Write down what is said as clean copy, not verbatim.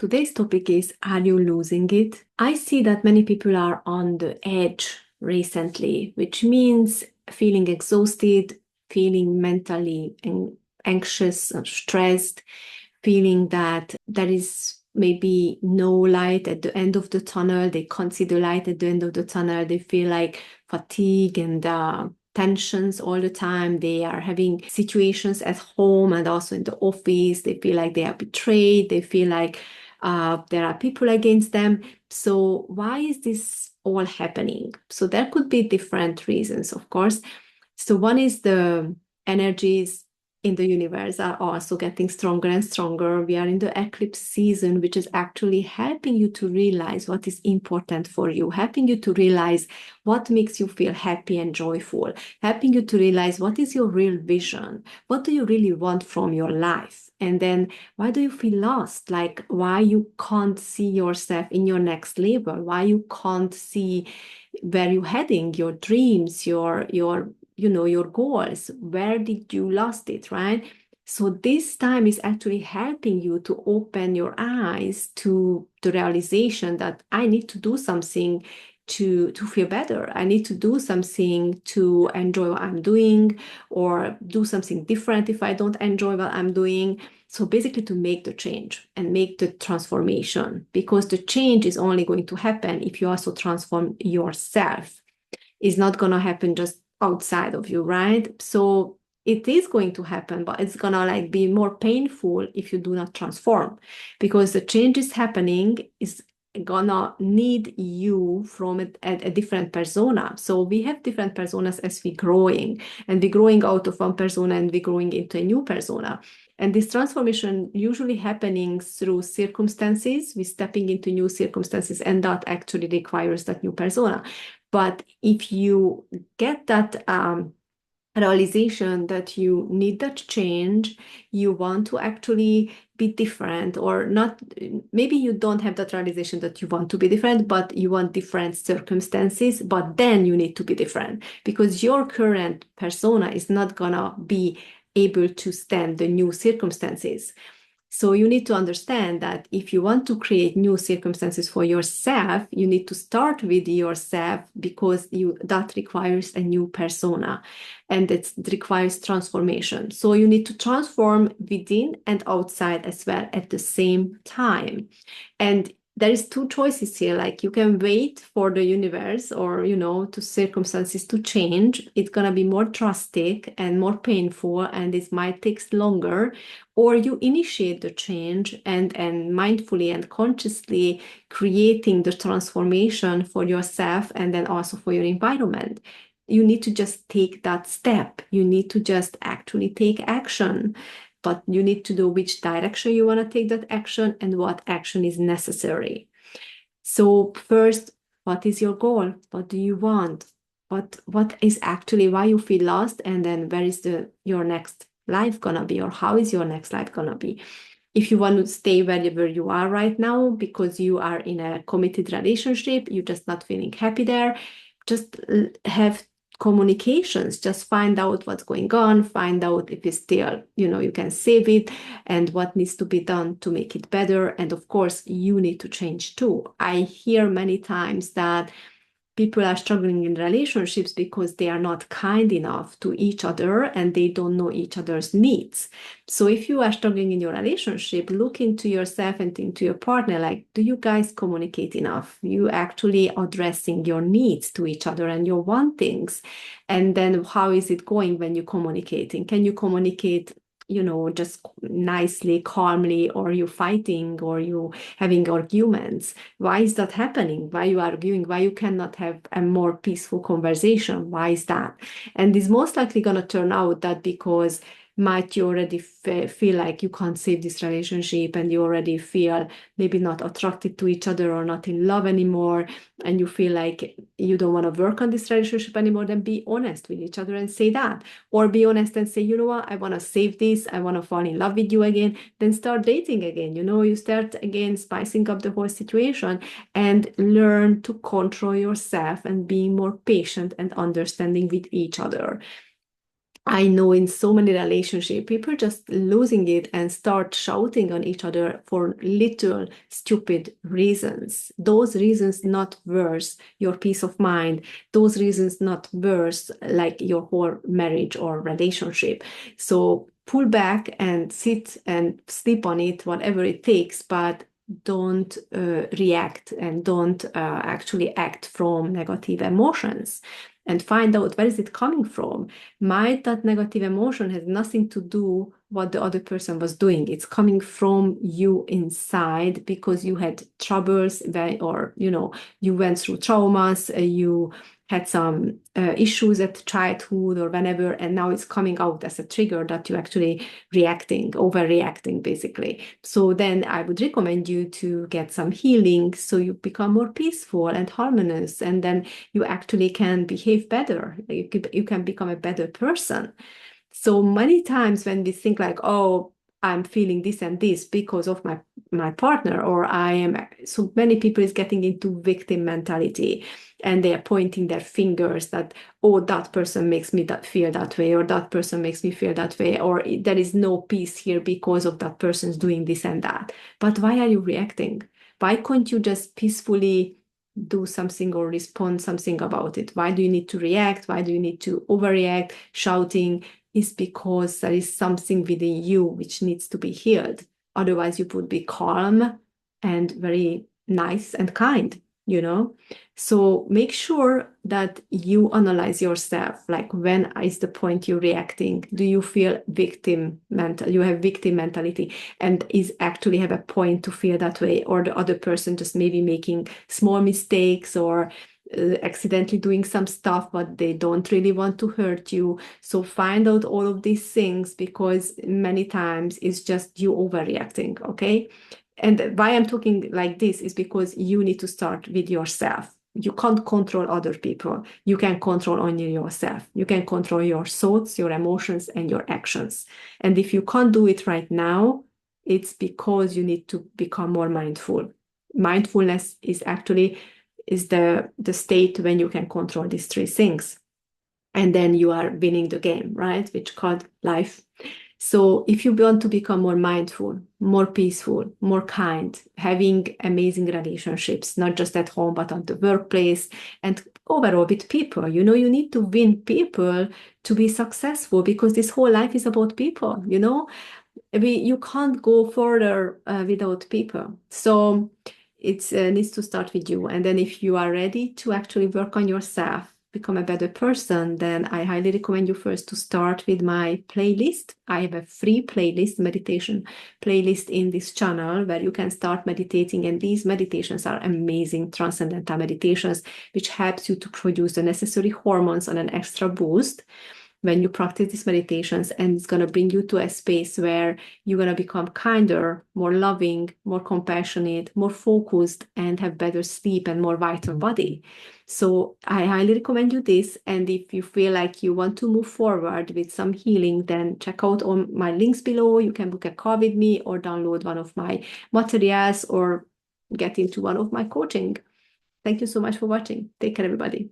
Today's topic is, are you losing it? I see that many people are on the edge recently, which means feeling exhausted, feeling mentally anxious or stressed, feeling that there is maybe no light at the end of the tunnel. They can't see the light at the end of the tunnel. They feel like fatigue and tensions all the time. They are having situations at home and also in the office. They feel like they are betrayed. They feel like there are people against them. So why is this all happening? So there could be different reasons, of course. So one is the energies in the universe are also getting stronger and stronger. We are in the eclipse season, which is actually helping you to realize what is important for you, helping you to realize what makes you feel happy and joyful, helping you to realize what is your real vision, what do you really want from your life, and then why do you feel lost, like why you can't see yourself in your next level, why you can't see where you're heading, your dreams, your goals. Where did you lost it, right? So this time is actually helping you to open your eyes to the realization that I need to do something to feel better. I need to do something to enjoy what I'm doing, or do something different if I don't enjoy what I'm doing. So basically to make the change and make the transformation, because the change is only going to happen if you also transform yourself. It's not going to happen just outside of you, right? So it is going to happen, but it's going to like be more painful if you do not transform, because the change is happening is gonna need you from a different persona. So we have different personas as we growing, and we growing out of one persona and we growing into a new persona. And this transformation usually happening through circumstances. We stepping into new circumstances, and that actually requires that new persona. But if you get that realization that you need that change, you want to actually be different, or not, maybe you don't have that realization that you want to be different, but you want different circumstances, but then you need to be different, because your current persona is not gonna be able to stand the new circumstances. So you need to understand that if you want to create new circumstances for yourself, you need to start with yourself, because that requires a new persona, and it requires transformation. So you need to transform within and outside as well at the same time. And there is two choices here. Like, you can wait for the universe or to circumstances to change. It's going to be more drastic and more painful, and it might take longer. Or you initiate the change and mindfully and consciously creating the transformation for yourself and then also for your environment. You need to just take that step. You need to just actually take action, but you need to know which direction you want to take that action and what action is necessary. So first, what is your goal? What do you want? What is actually why you feel lost? And then where is your next life gonna be, or how is your next life gonna be? If you want to stay wherever you are right now because you are in a committed relationship, you're just not feeling happy there, just have communications. Just find out what's going on, find out if it's still, you can save it, and what needs to be done to make it better. And of course, you need to change too. I hear many times that people are struggling in relationships because they are not kind enough to each other and they don't know each other's needs. So if you are struggling in your relationship, look into yourself and into your partner. Like, do you guys communicate enough? You actually addressing your needs to each other and your wantings? And then how is it going when you're communicating? Can you communicate just nicely, calmly, or you fighting, or you having arguments? Why is that happening? Why you arguing? Why you cannot have a more peaceful conversation? Why is that? And it's most likely going to turn out that because might you already feel like you can't save this relationship, and you already feel maybe not attracted to each other or not in love anymore, and you feel like you don't want to work on this relationship anymore. Then be honest with each other and say that. Or be honest and say, you know what, I want to save this, I want to fall in love with you again. Then start dating again. You start again spicing up the whole situation, and learn to control yourself and being more patient and understanding with each other. I know in so many relationships, people just losing it and start shouting on each other for little stupid reasons. Those reasons not worth your peace of mind. Those reasons not worth like your whole marriage or relationship. So pull back and sit and sleep on it, whatever it takes, but don't react and don't actually act from negative emotions, and find out where is it coming from. Might that negative emotion has nothing to do what the other person was doing. It's coming from you inside because you had troubles, or you went through traumas, you had some issues at childhood or whenever, and now it's coming out as a trigger that you actually overreacting basically. So then I would recommend you to get some healing so you become more peaceful and harmonious, and then you actually can behave better. You can become a better person. So many times when we think like, oh, I'm feeling this and this because of my partner, or I am, so many people is getting into victim mentality, and they are pointing their fingers that, oh, that person makes me feel that way, or that person makes me feel that way, or there is no peace here because of that person's doing this and that. But why are you reacting? Why can't you just peacefully do something or respond something about it? Why do you need to react? Why do you need to overreact, shouting? Is because there is something within you which needs to be healed. Otherwise, you would be calm and very nice and kind. So make sure that you analyze yourself. Like, when is the point you're reacting? Do you feel you have victim mentality, and is actually have a point to feel that way, or the other person just maybe making small mistakes, or accidentally doing some stuff, but they don't really want to hurt you. So find out all of these things, because many times it's just you overreacting, okay? And why I'm talking like this is because you need to start with yourself. You can't control other people. You can control only yourself. You can control your thoughts, your emotions, and your actions. And if you can't do it right now, it's because you need to become more mindful. Mindfulness is the state when you can control these three things, and then you are winning the game, right, which called life. So if you want to become more mindful, more peaceful, more kind, having amazing relationships, not just at home but on the workplace, and overall with people, you need to win people to be successful, because this whole life is about people. You can't go further without people. So it needs to start with you. And then if you are ready to actually work on yourself, become a better person, then I highly recommend you first to start with my playlist. I have a free playlist, meditation playlist in this channel, where you can start meditating. And these meditations are amazing transcendental meditations, which helps you to produce the necessary hormones on an extra boost when you practice these meditations, and it's going to bring you to a space where you're going to become kinder, more loving, more compassionate, more focused, and have better sleep and more vital body. So I highly recommend you this. And if you feel like you want to move forward with some healing, then check out all my links below. You can book a call with me, or download one of my materials, or get into one of my coaching. Thank you so much for watching. Take care, everybody.